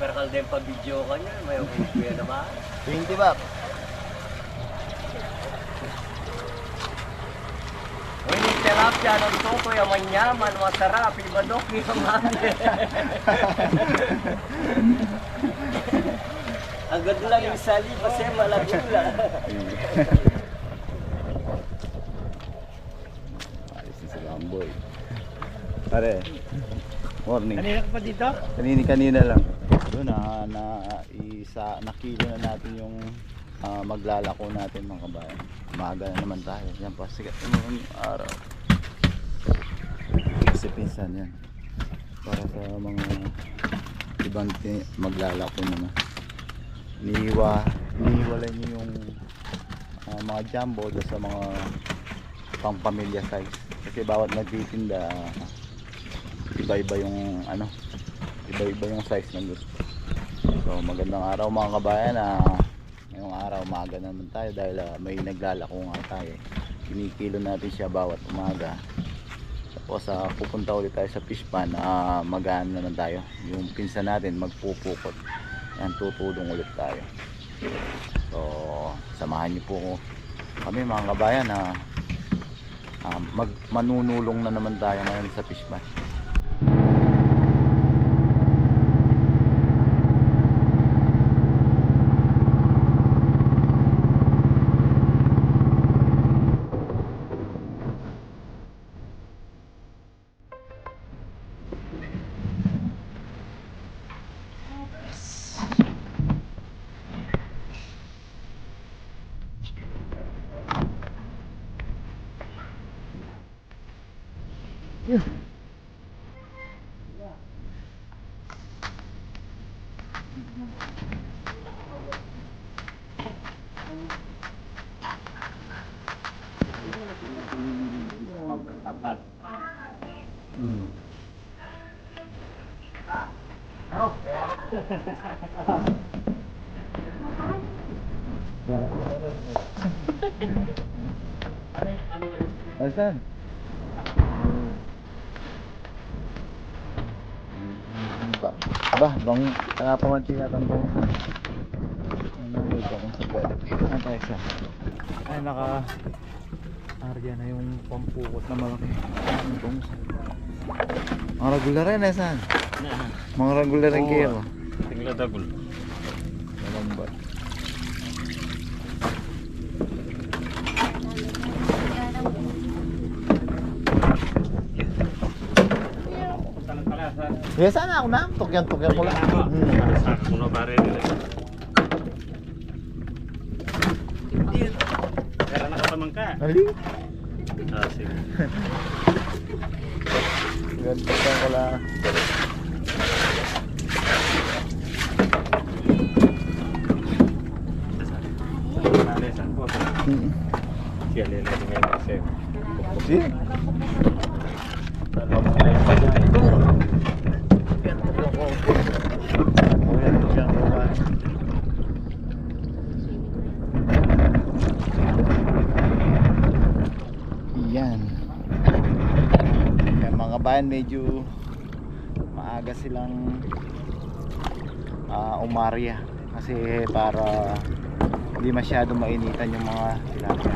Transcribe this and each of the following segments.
Perkal din pa video ka niya, may kuya naman. 20 ba? Uy, tilapia ng toto, yaman yaman, masarap, ibadok yaman. Ang ganda lang yung sali, kasi malagula. Alis na si Lamboy. Pare, morning. Kanina ka pa dito? Kanina lang. Doon na kilo na natin yung maglalako natin mga kabayan. Umaga na naman tayo. Yan pa, sigat yung araw. Kasi pinsan yan. Para sa mga ibang maglalako naman. Inihiwalay nyo yung mga jumbo doon sa mga pang pamilya size. Kasi bawat nagtitinda iba-iba yung iba-iba yung size ng gusto. So magandang araw mga kabayan. Ngayong araw umaga naman tayo dahil may naglalako nga tayo. Kinikilo natin siya bawat umaga. Tapos pupunta ulit tayo sa fish pan. Magaan naman tayo. Yung pinsan natin magpupukot. Yan, tutulong ulit tayo. So samahan niyo po kami mga kabayan na manunulong na naman tayo ngayon sa fish pan. Asan? Bang pamanti natin po. Ano tayo sa? Ay arya na yung pampukot na malaki. Mga regular rin eh saan? Mga regular rin kayo. Tingla dagol. Malambat. Yes, sana ako na. Tukyan ko lang. Sakto na pare nila. Pero nakatamang ka. Ali? Sige. Ganda ko lang. Siya lele dengan kasi. Si? Yan. Kaya mga kabayan medyo maaga silang umarya kasi para hindi masyado mainitan yung mga tilapia.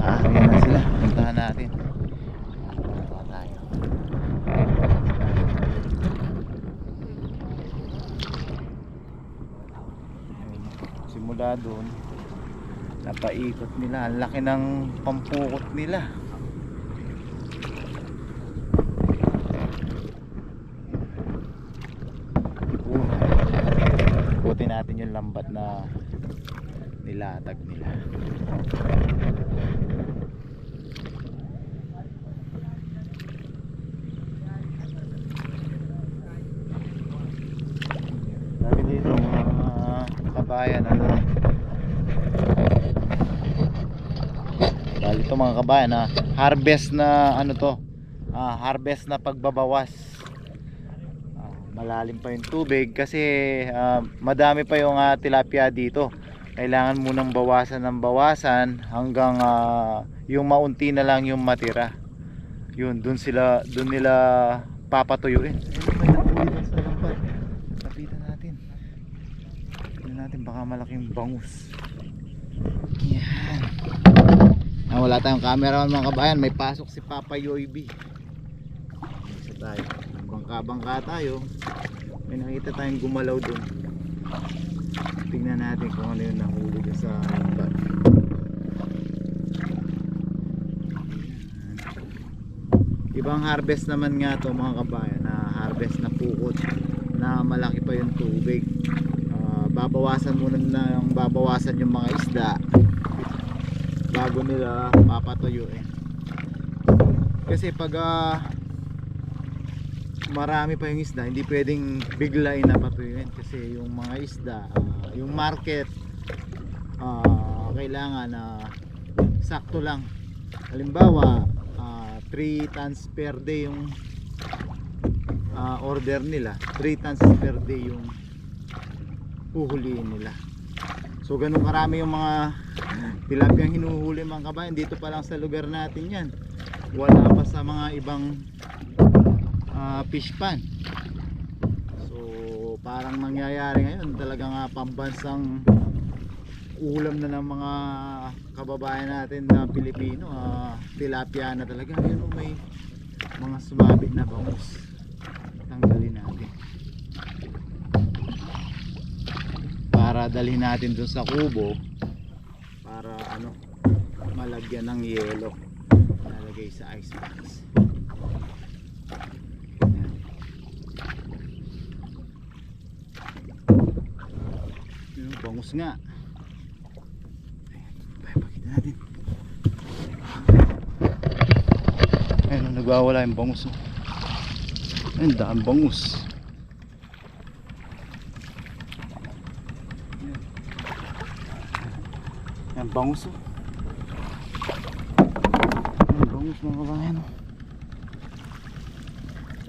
Ayan na sila, puntahan natin. Punta tayo. Simula doon napaikot nila, ang laki ng pampukot nila. Ikutin natin yung lambat na nilatag nila. Lagi dito mga kabayan, ano. Bali ito mga kabayan, harvest na ano to, harvest na pagbabawas. Malalim pa yung tubig kasi madami pa yung tilapia dito. Kailangan munang bawasan ng bawasan hanggang yung maunti na lang yung matira. Yun, dun nila papatuyuin. Lapitan natin. Tingnan natin, baka malaking bangus. Yan. Wala tayong camera mga kabayan, may pasok si Papa Yoybi. Isa tayo, bangka tayo. May nakita tayong gumalaw dun. Tingnan natin kung ano yung nahuli dun sa lambat. Ibang harvest naman nga to mga kabayan, na harvest na pukot na malaki pa yung tubig. Babawasan muna babawasan yung mga isda bago nila papatuyuin. Kasi pag marami pa yung isda, hindi pwedeng biglain na patuyuin kasi yung mga isda, yung market kailangan sakto lang. Halimbawa 3 tons per day yung order nila, 3 tons per day yung uhulihin nila. So ganun karami yung mga tilapia ang hinuhuli mga kabayan dito pa lang sa lugar natin yan. Wala pa sa mga ibang fish pan. So parang nangyayari ngayon talagang pambansang ulam na ng mga kababayan natin na Pilipino, tilapia na talaga. Yun, may mga sumabit na bangus, tanggalin natin para dalhin natin dun sa kubo para malagyan ng yelo, lalagay sa ice box. Yun, bangus nga. Pakita natin. Ayun, nagwawala yung bangus. Ayun, daan bangus. Yan, bangus. Yan, bangus mga kabayan.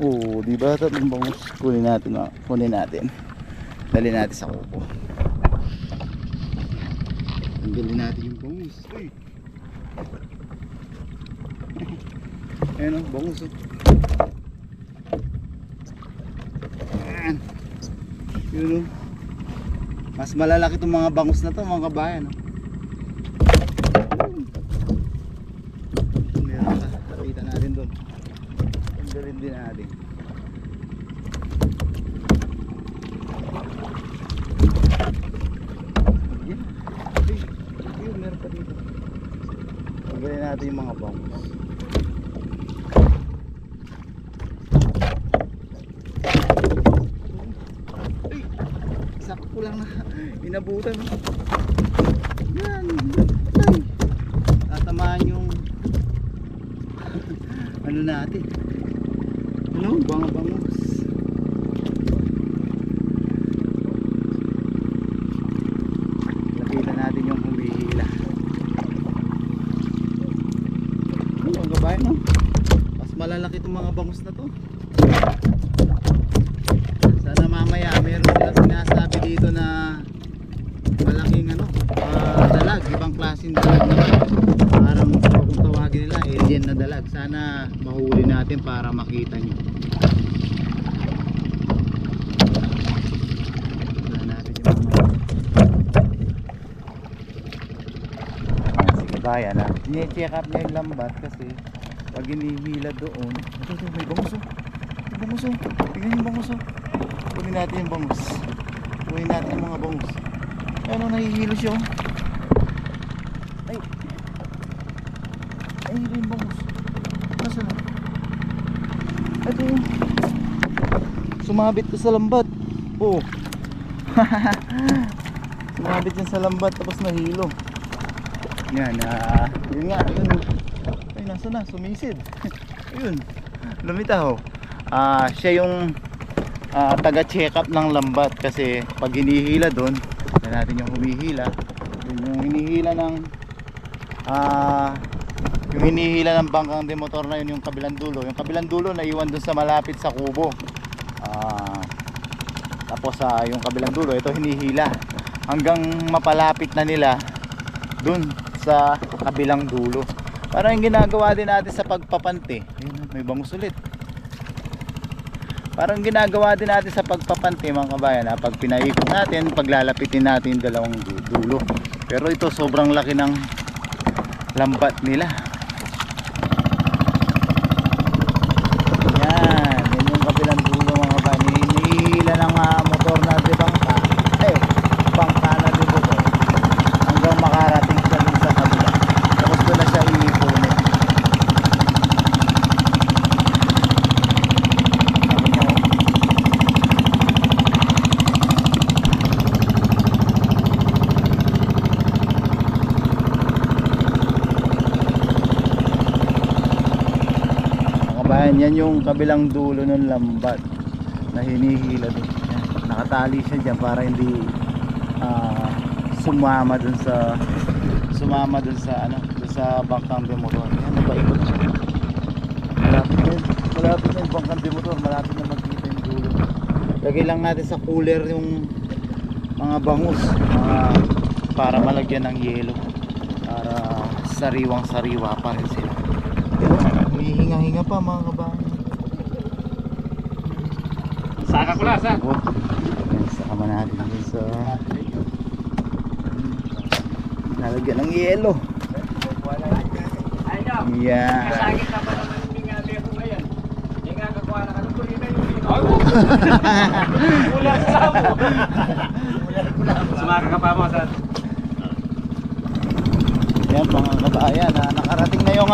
Oo, di ba tatlong bangus? Kunin natin. Dali natin sa kuko. Tanggalin natin yung bangus. Uy. Ayan o, bangus o. Ayan. Yun o. Mas malalaki itong mga bangus na to mga kabayan o. Meron ka, kapita natin doon. Tanggalin din natin. Ayun, meron pa dito. Tanggalin natin yung mga bangus. Ay, sakto lang na inabutan. Yan. Ay, tatamaan yung ano natin. Bangus. Lapitan natin yung humihila. Ang gabay no? Mas malalaki itong mga bangus na to. Sana mamaya meron silang sinasabi dito na malaking dalag, ibang klaseng dalag naman. Parang kung tawagin nila alien na dalag. Sana mahuli natin para makita nyo. Bayan check up niya yung lambat kasi pag hinihila doon ito may bangus tingnan yung bangus kunin natin yung bangus, kunin natin yung mga bangus. Ano, nahihilo siya ay hilo yung bangus. Nasaan na? Ito yung sumabit ko sa lambat. Oo. Sumabit yan sa lambat tapos nahilo. Yan, yun nga, yun. Ay, nasa na, sumisid. Ayun, lumitaw. Siya yung taga-check up ng lambat kasi pag hinihila doon, Yan natin yung humihila. Yung hinihila ng yung hinihila ng bangkang demotor na yun, yung kabilang dulo. Yung kabilang dulo naiwan dun sa malapit sa kubo. Tapos yung kabilang dulo, ito hinihila hanggang mapalapit na nila dun sa kabilang dulo. Parang yung ginagawa din natin sa pagpapante. Ayun, may bangus ulit. Parang ginagawa din natin sa pagpapante mga kabayan, pag pinaikot natin, paglalapitin natin yung dalawang dulo. Pero ito sobrang laki ng lambat nila. Yan yung kabilang dulo mga kabayan. Hinihila ng motor na di bangka, bangka na di motor, hanggang makarating siya dun sa kabila. Tapos doon na siya iipunin. Yan yung kabilang dulo ng lambat na hinihila doon. Nakatali siya dyan para hindi sumama dun sa dun sa bangkang demotor. Yan, napaikot siya. Malapit na yung bangkang demotor, malapit na magkita yung dulo. Lagay lang natin sa cooler yung mga bangus para malagyan ng yelo, para sariwang sariwa pa rin sila. Hihinga-hinga pa mga kabayan. Saka ko lang, sa. Sama natin dun sa lalagyan ng yelo. Yeah. Kasagit na pa naman yung mingabi ako ngayon. Yung nga kakuha na kanutuloy na yung Ulan sa mo. Sumaka ka pa mo, sa. Yan mga kabayan, nakarating na yung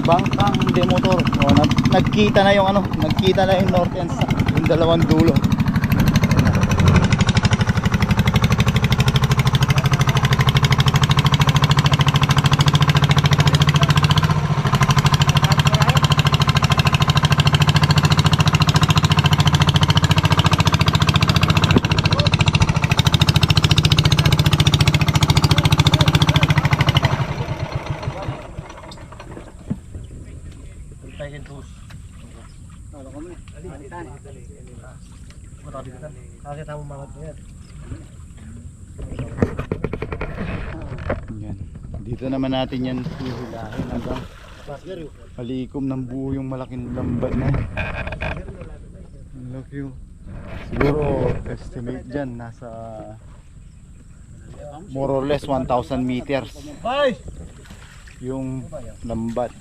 bangkang demotor. Nagkita na yung nagkita na yung north and south, yung dalawang dulo. Yan. Dito naman natin yan hihilahin hanggang malikom ng buo yung malaking lambat na yan. Look you. Siguro estimate dyan nasa more or less 1,000 meters yung lambat.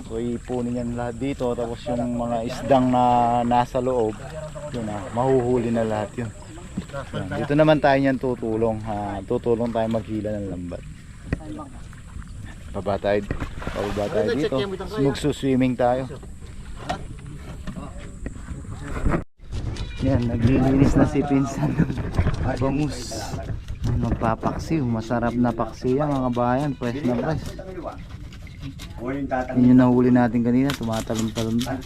So ipunin yan lahat dito, tapos yung mga isdang na nasa loob yun mahuhuli na lahat yun. Yan. Dito naman tayo niyan tutulong tayo maghila ng lambat. Pababa tayo dito, magsuswimming tayo. Yan, naglilinis na si Pinsan ng bangus. Magpapaksiw, masarap na paksiw yan mga bayan, fresh na fresh. Yun yung nahuli natin kanina, tumatalon-talon na.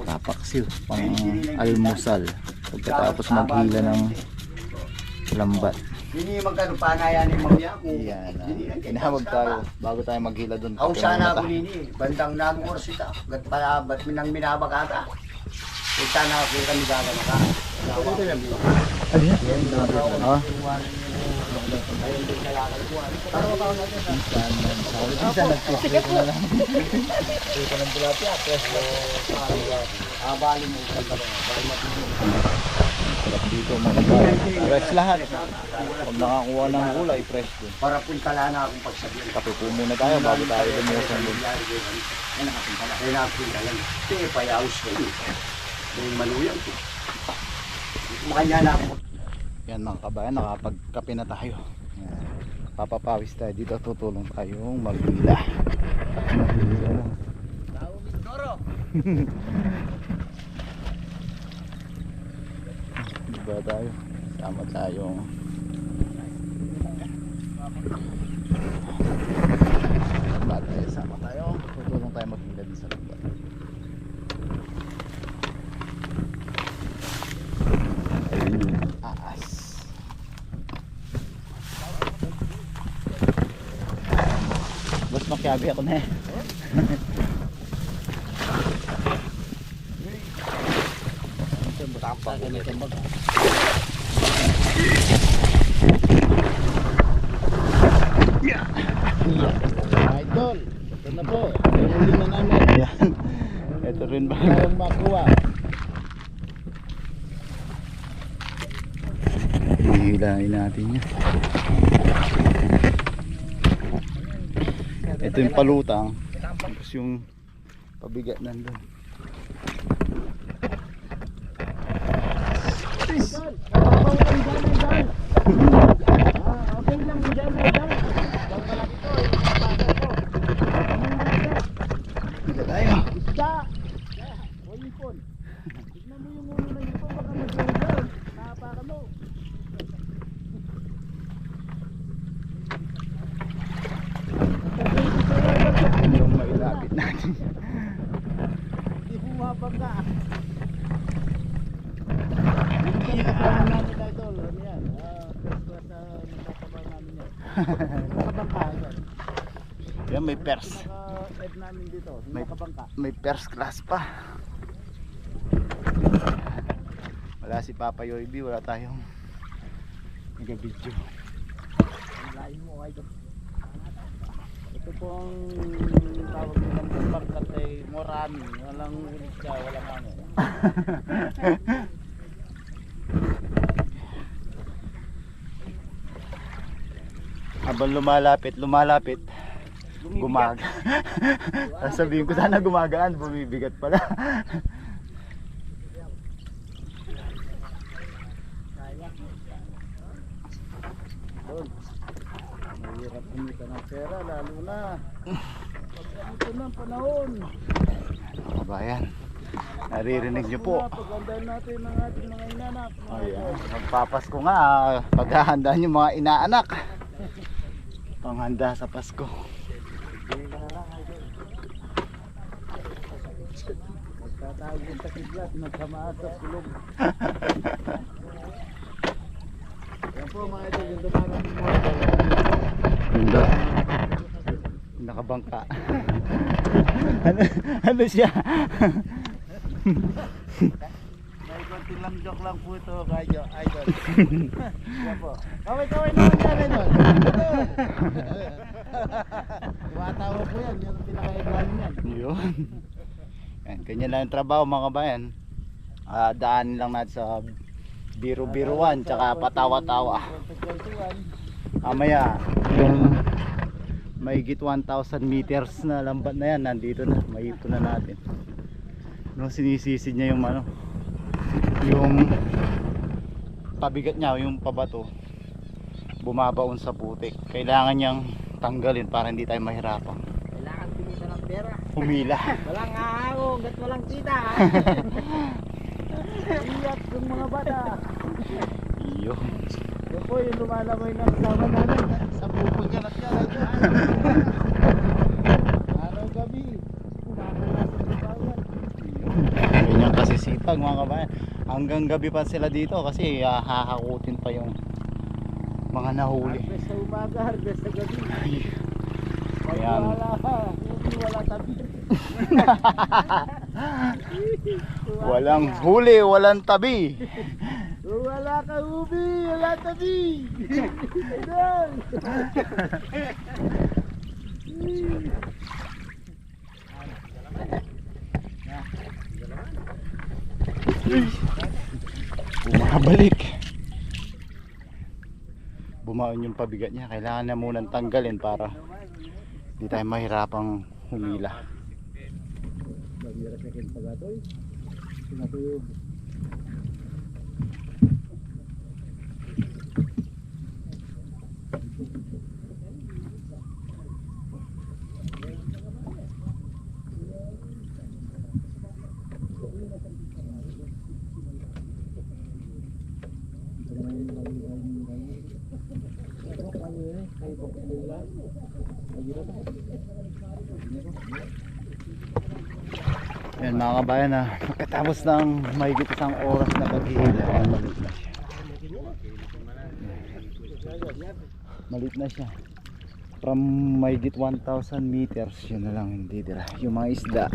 Papaksiw, pang almusal pagkatapos maghila ng lambat. Hindi magkano pa na yan yung mga Yan, inahawag tayo bago tayo maghila dun. ako sana ako nini, bandang nag-orsita, gat pala ba't minabagata. Sana ako kami gagamaka. Ano yan? Ha? Minsan nagpipili na lang. Dito ng tilapia, presto. Abali mo. Sarap dito mga bayan. Fresh lahat. Pag nakakuha ng gulay, fresh din. Para puntala na akong pagsabihin. Kape po muna tayo bago tayo lumusan din. Ay nakapuntala. Ay nakapuntala. Ito payaos ko yun. Yung maluyang ko. Makanya na ako. Yan mga kabayan, nakapagkape na tayo. Yan. Papapawis tayo dito, tutulong tayong maghila. Diba tayo? Sama tayong sama tayo, tutulong tayo maghila din sa lupa. Sabi ako na eh. Idol, ito na po. Huli na namin. Ayan. Ito rin ba? Tayong makuha. Hihilain natin yan. Ito yung palutang. Tapos yung pabigat nandun. Okay lang dyan, idol. Pag malaki to, ipapasok ko. Dito tayo. Isda. O ipon. Tignan mo yung ulo ng ipon, baka mag-iwan. Nakapakan mo. Yung mailapit natin. Hindi bumabang ka. Yung kasama namin, idol. Ano yan? First class na nagkakabang namin yan. Nakabangka, idol. Yan may pers. Naka-ed namin dito. May- Nakabangka. May pers class pa. Wala si Papa Yoibi, wala tayong nag-video. Ang lain mo, idol. Ito pong tawag nilang pagkat ay moran. Walang ulit siya, walang hangin. Habang lumalapit, gumaga. Sasabihin ko sana gumagaan, bumibigat pala. Doon. Mahirap kumita ng pera, lalo na pag ganito ng panahon. Kabayan, naririnig nyo po. Pagandahin natin ang ating mga inanak. Ayan, magpapasko nga, paghahandaan yung mga inaanak. Panghanda sa Pasko. Magtatawag yung takidlat, nagkamaas sa kulog. Yan po mga idol, yung dumarang mo. Ganda. Nakabangka. ano siya? May konting lang joke lang po ito, idol. Yan po. Kaway-kaway naman yan, idol. Tumatawa po yan, yung pinaka-eglanin yan. Yun. Yan, ganyan lang yung trabaho mga kabayan. Daanin lang natin sa biro-biruan tsaka patawa-tawa. Mamaya yung mahigit 1,000 meters na lambat na yan, nandito na, mahito na natin. No, sinisisid niya yung ano, yung pabigat niya, yung pabato bumabaon sa putik. Kailangan niyang tanggalin para hindi tayo mahirapan. Kailangan pinita ng pera. Humila. Walang ahangong, gat walang kita. Iyak yung mga bata. Iyo. Yan po yung lumalamay na kasama namin. Sa pupo niya lang siya. Araw-gabi. Ganyan kasi sipag mga kabayan. Hanggang gabi pa sila dito kasi hahakutin pa yung mga nahuli. Harvest sa umaga, harvest sa gabi. Pag Ayan. wala tabi. Walang huli, walang tabi. Wala ka ubi, wala tabi. Idol. Bumabalik. Bumaon yung pabigat niya. Kailangan na munang tanggalin para hindi tayo mahirapang humila. Mahirap na kayo pagatoy. Pinatuyo. Yan mga kabayan na pagkatapos ng mahigit isang oras na paghihila, malit na siya. Malit na siya. from mahigit 1,000 meters, yun na lang hindi dira. Yung mga isda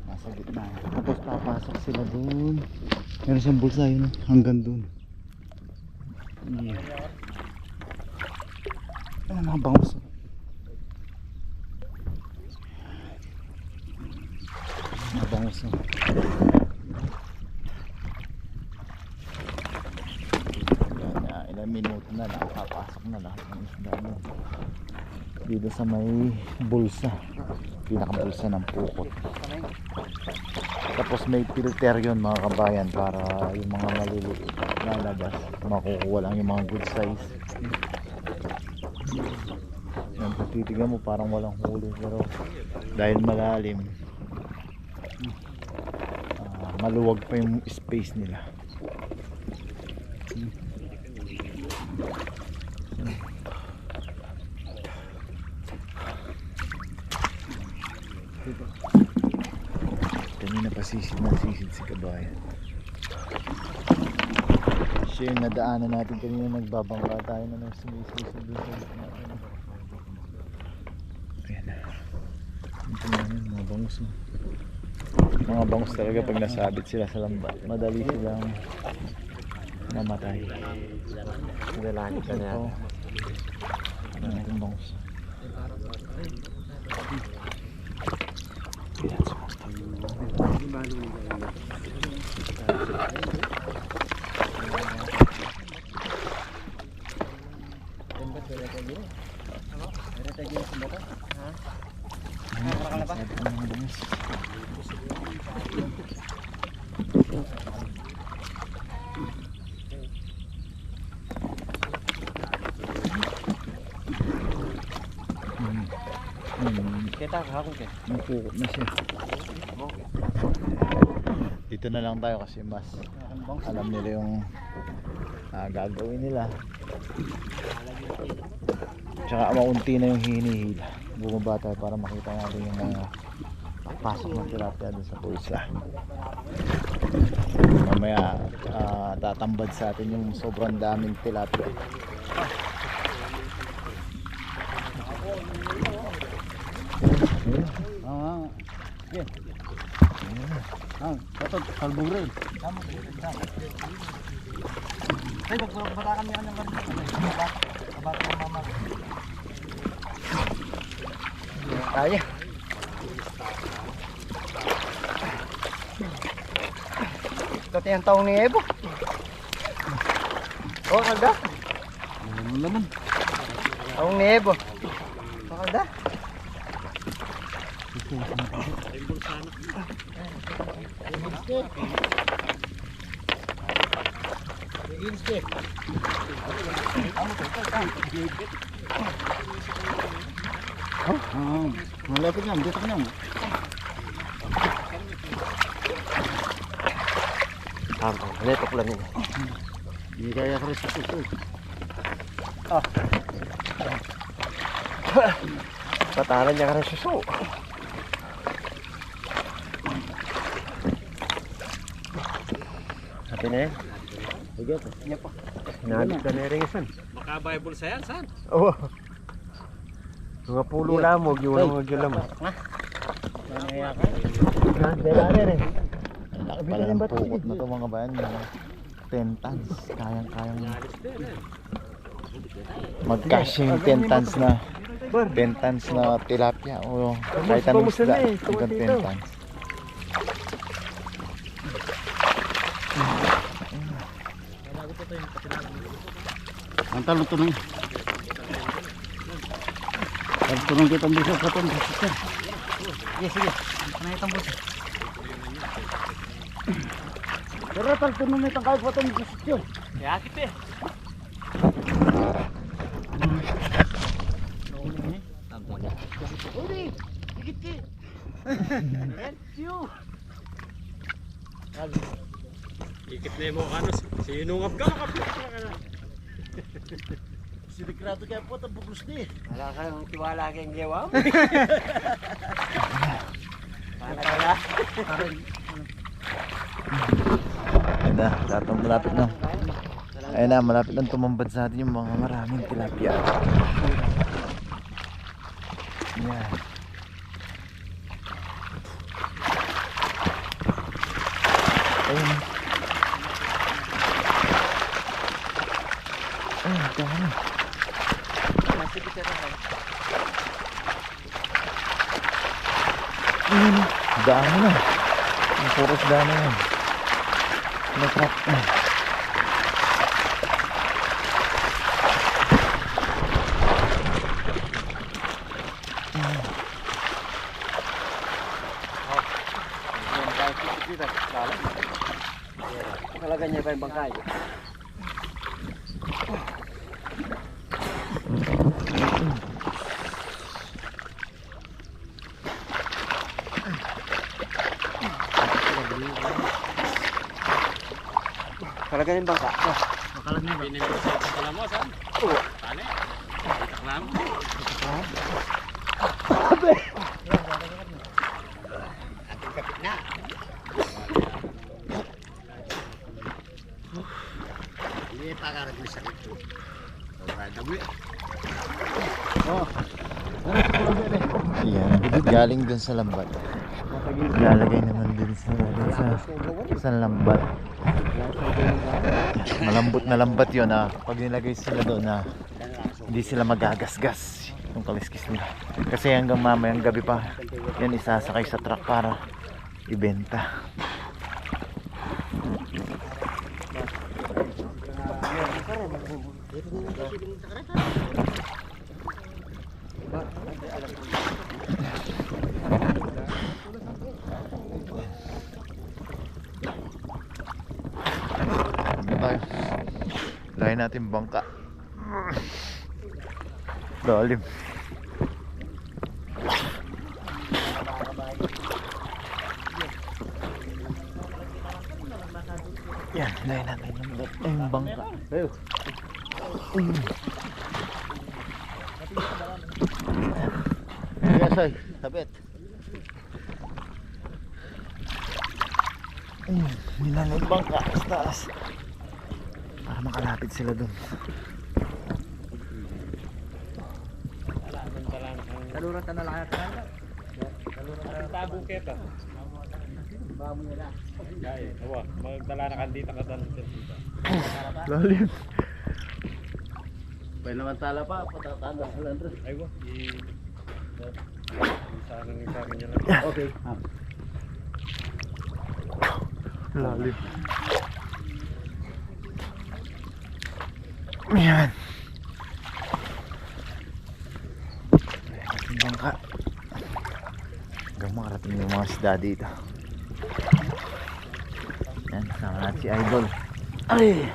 nasa gitna. Tapos papasok sila dun. Meron siyang bulsa yun, hanggang dun. Yeah. Ano mga bangus? Mga bangus. Ilang minuto na nakapasok na lahat ng isda mo. Dito sa may bulsa, pinakabulsa ng pukot. Tapos may filter yun mga kabayan, para yung mga maliliit na labas makukuha lang yung mga good size. Yan, kung titigan mo parang walang huli, pero dahil malalim, maluwag pa yung space nila. Kanina pa sisid si kabayan. Siya yung nadaanan natin kanina, nagbabangka tayo na nang sumisisid doon sa ayan na. Ito na yun, mga bangus. Mga bangus talaga pag nasabit sila sa lambat, madali silang mamatay. Nalaki ka na yan. Ano itong bangus? Kita kahapon ka. Napukot na siya. Dito na lang tayo kasi mas alam nila yung gagawin nila. Tsaka maunti na yung hinihila. Bumaba tayo para makita natin yung mga pasok ng tilapia dun sa pulsa. Mamaya tatambad sa atin yung sobrang daming tilapia. Yan. Ito, salbong rin. Ay, magbatakan niya ng kabat ng mama. Kaya. Ito yung taong ni Ebo. Oh, kagda. Laman. Taong ni Ebo. Oh, kagda. Malapit lang, dito ka lang. Leto ko lang yun. Hindi kaya ka rin sa suso. Patalan niya ka rin suso. Happy na yan? Sige po. Niya pa. Hinagit ka na rin isan. Baka Bible sa yan, saan? Oo. Mga pulo lamog, yung lamog yung lamog. Ha? Dela rin eh. Laki pala ng pukot na ito mga bayan. 10 tons. Kayang-kayang mag-cash yung 10 tons na 10 tons na tilapia. O kahit anong isda. Hanggang 10 tons. Ang talong to na yun. Talong kita ang bisa katong bisa. Sige, sige. Ano itong buso? Pero talong na itong kahit katong bisa yun. Kaya akit eh. Uli! Higit ki! Thank you! Ikit na yung mga ano, sinungap ka, makapit ka na. Sinikrado kaya po itong buglos ni. Wala kang tiwala kang gawa mo. Paano ka na? Ayun na, malapit na. Ayun na, malapit na tumambad sa atin yung mga maraming tilapia. Yan. Ayun. Ayun, dami. Ayun, dami na. Ang puros dami yan. Masarap na. Talaga niya pa yung bangkay. Talaga yung bangka. Makalag na ba? Pinag-usap sa pala mo, saan? Oo. Tali. Itak lang. Ating kapit na. Hindi pa karag na sakit ko. Wala na mo yan. Yan, galing dun sa lambat. Lalagay naman dun sa lambat. Malambot na lambat yun pag nilagay sila doon hindi sila magagasgas yung kaliskis nila. Kasi hanggang mamayang gabi pa yan isasakay sa truck para ibenta. Lain natin bangka. Lalim. Yan, lain natin yung bangka. Yes, ay, sabit. Nilang yung bangka sa taas para makalapit sila dun. Taluran na lang ka. Tago kita. Bamo nila. Gaya, awa, magdala na kandita ka tanong dito. Lalim. Pwede naman tala pa, patatanda sa Landros. Ay, wa. Sana ng sa akin niya lang. Okay. Lalim. Yan. Yung bangka. Hanggang makarating yung mga isda dito. Yan, sama natin si Idol. Ay!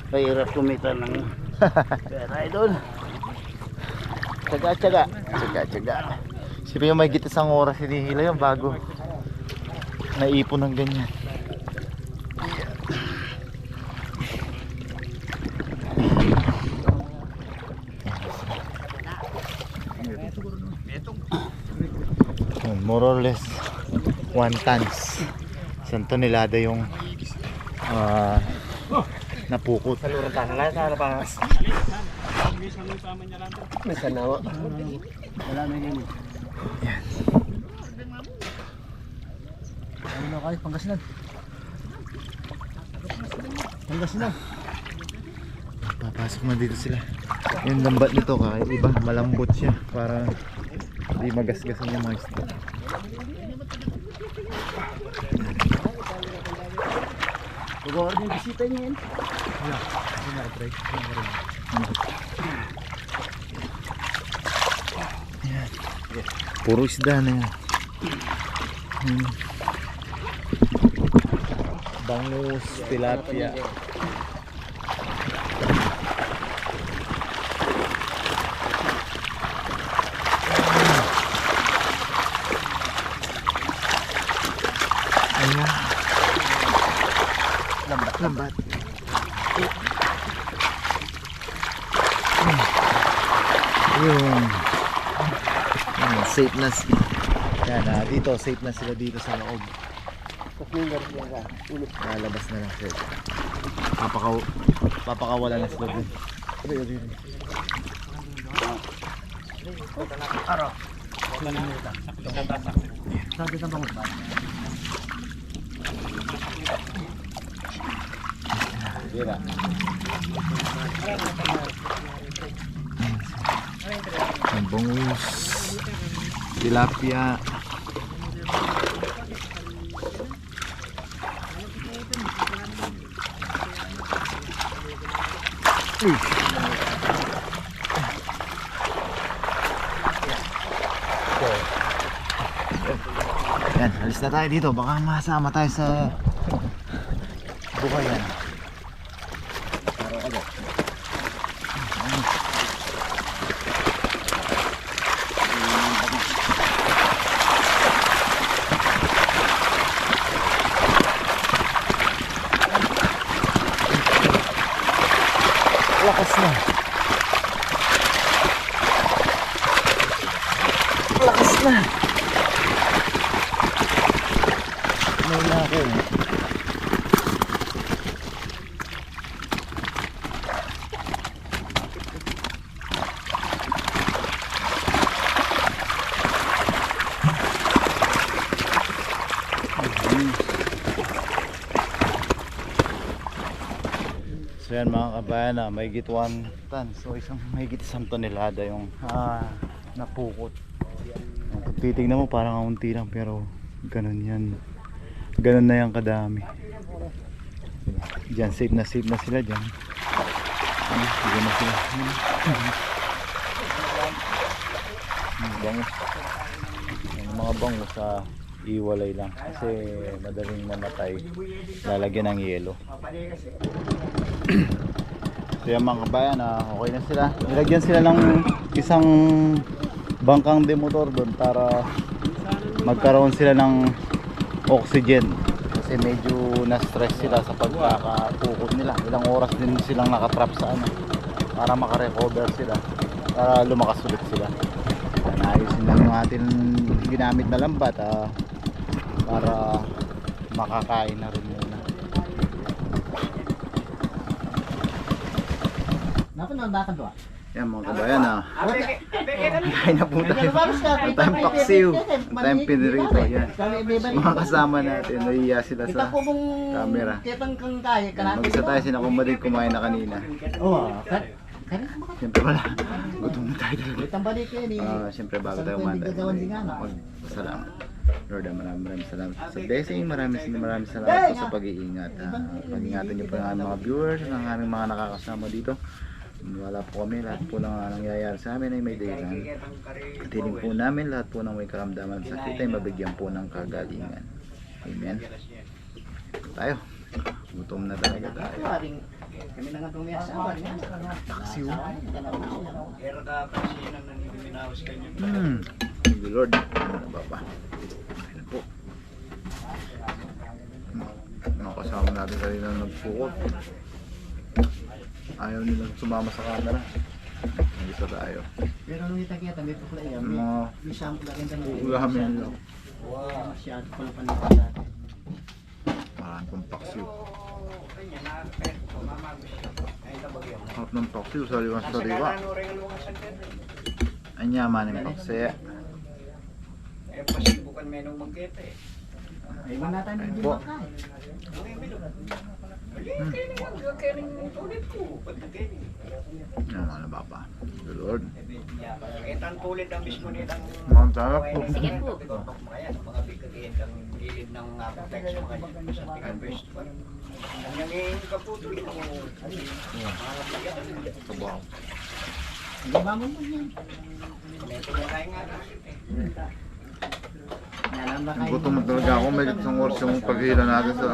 Mahirap kumita ng pera, Idol. Tsaga-tsaga. Tsaga-tsaga. Siyempre yung may git isang oras hinihila yun bago naipon ng ganyan. More or less 1 tons. Isang tonelada yung napukot. Taluran tayo na sa harapan. Minsan yung tama niya lang. May sanawa. Wala na yun. Yan. Ano na kayo? Pangasinan. Pangasinan. Papasok na dito sila. Yung lambat nito iba malambot siya para hindi magasgasan yung mga isda. Pag-order yung bisita niyo yan. Yan. Puro isda na yan. Bangus, tilapia. Ayan. Lambat. Ayun. Safe na yan, dito safe na sila dito sa loob. Lalabas na lang sila. Papakawala na sila dun. Sabi ka bangus ba? Tira. Ang bangus, tilapia. Uy. Yan, alis na tayo dito. Baka masama tayo sa bukayan. Lakas na. Lakas na. May na ako. So yan mga kabayan, mahigit 1 ton. So mahigit 1 tonelada yung napukot. Kung titignan mo parang kaunti lang pero ganun yan. Ganun na yan kadami. Diyan safe na sila dyan. Diyan na sila. Bangus. Yung mga bangus iwalay lang kasi madaling mamatay. Lalagyan ng yelo. So yan mga kabayan, okay na sila. Nilagyan sila ng isang bangkang demotor doon para magkaroon sila ng oxygen kasi medyo na-stress sila sa pagkakapukot nila. Ilang oras din silang nakatrap sa para makarecover sila, para lumakas ulit sila. Ayusin lang yung ating ginamit na lambat para makakain na rin muna. Yan mga kabayan, kain na po tayo. Ang tayong paksiw, ang tayong pinirito. Yan. Mga kasama natin, nahiya sila sa camera. Yan, mag-isa tayo, sinakumbalik kumain na kanina. Siyempre pala, gutom na tayo talaga. Siyempre bago tayo umanda, magpasalamat. Lord, maraming salamat sa blessing, maraming salamat po sa pag-iingat. Pag-ingatan niyo po ang mga viewers, ang aming mga nakakasama dito. Wala po kami, lahat po ng nangyayari sa amin ay may dahilan. At hiling po namin, lahat po ng may karamdaman at sakit ay mabigyan po ng kagalingan. Amen. Tayo, gutom na talaga tayo. Kami na nga tumiyasawa niya. Taksiw. Pero dapat siya nang nanibinawas kayo. Thank you Lord. Ano ba pa? Ayun po. Mga kasama natin kanina nagpukot. Ayaw nilang sumama sa camera. Nandito tayo. Pero nung itakita, may pukla yan. Mga May sample rin tayo. ulamin nila. Masyado pala panipan natin. Parang kong paksiw. Harap ng paksiw, saliwan sa saliwa. Ang yaman ng paksiw. Pasibukan menong magkita Ay, wala tayo hindi Po. makain. Yan mga nababa. Good Lord. Itang tulit ang mismo nitang Mga sarap po. Sige po. mga bigkagiin ang gilid ng apotex mga sa tingin best. Ang nangyayin ka po ito yung Sabaw. Gabamon mo yan. ito na kain nga Yan ang makain. Gutom talaga ako. May isang oras yung paghila natin sa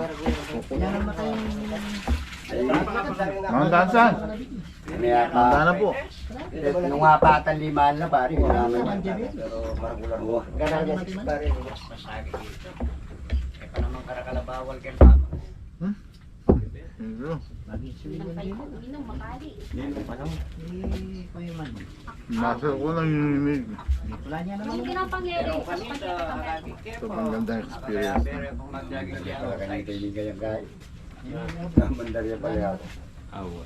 Yan ang makain. mga dansan. Kaya Handa na po. nung hapatan limaan na pare, wala naman pero magular mo. Ganang yes pare, masagi dito. Kaya pa naman karakalabawal kay mama. Ito. Inom, makali. Eh, payman. Nasa ko lang yung Wala niya naman. Yung pinapangyari. Pero kanina, lagi sobrang gandang experience. pero kung maglagi siya ako sa kaibigan yung guy. Mandarya pala ako.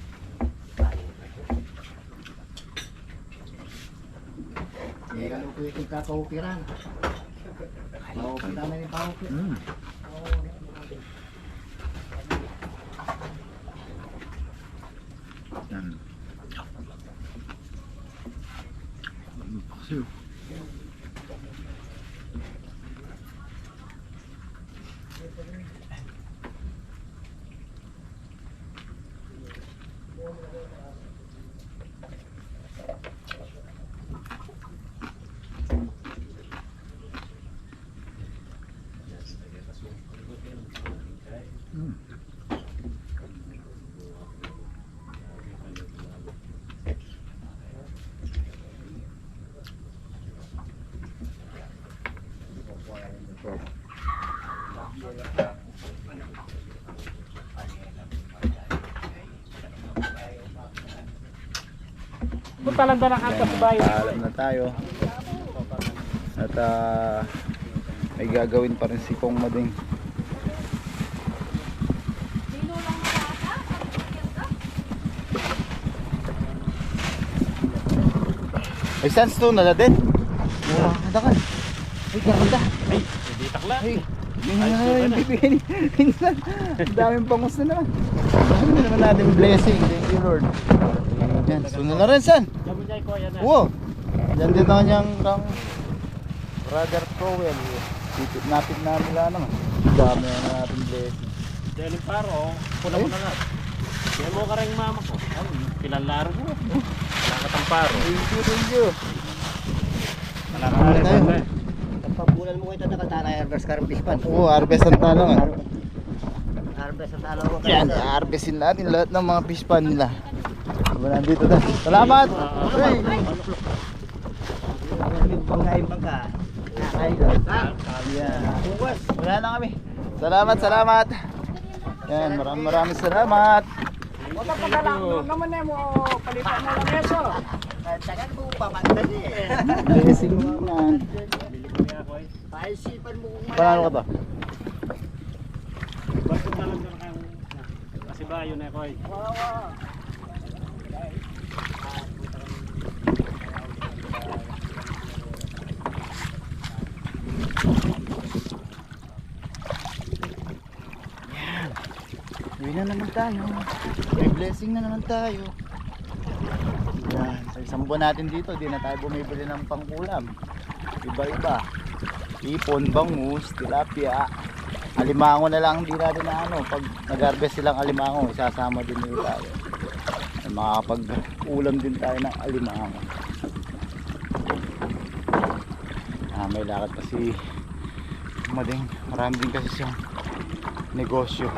May kalukuy yung kakaukiran. Maukiran na yung paukiran. Yan. Paksiw. Punta lang na ang bayan. Paalam na tayo. At may gagawin pa rin si Kong Mading. Ay, sandstone na din. Wala ka ka. Ay, ganda. Ay, hindi takla. Ay, yung bibigyan ni Pinsan. Ang daming bangus na naman. Ano naman natin blessing. Thank you, Lord. Yan, sunod na rin, San. Sabi niya ko yan. Wow! Yan din ako niyang brother Crowell. Napit na nila naman. Dami na natin blessing. Dahil paro, pula mo na lang. Kaya mo ka rin mama ko. Pilalaro mo. Wala ka tang paro. Thank you. Wala ka Ano tayo? rin. Pagpabulan mo ito nakatana harvest karang pispan. Oo, harvest ang talong. Harvest ang talo ko. Yan, harvestin natin lahat ng mga fish pan nila. Diba nandito na? Salamat! Hey! Bangka. Yan. Wala na kami. Salamat, salamat. Yan, maraming salamat. Wala ka na lang. Naman na mo. Palitan mo lang eso. Tagal mo pa magdali. Blessing naman. Paisipan mo kung Paano ka to? Basta lang na kang kasi bayo na ko. Uwi na naman tayo. May blessing na naman tayo. Yan. Sa isang buwan natin dito, di na tayo bumibili ng pangkulam. Iba-iba. Ipon, bangus, tilapia. Alimango na lang, di natin na ano. Pag nag-harvest silang alimango, isasama din nila tayo. Makakapag-ulam din tayo ng alimango. May lakad kasi Mading. Marami din kasi siyang negosyo.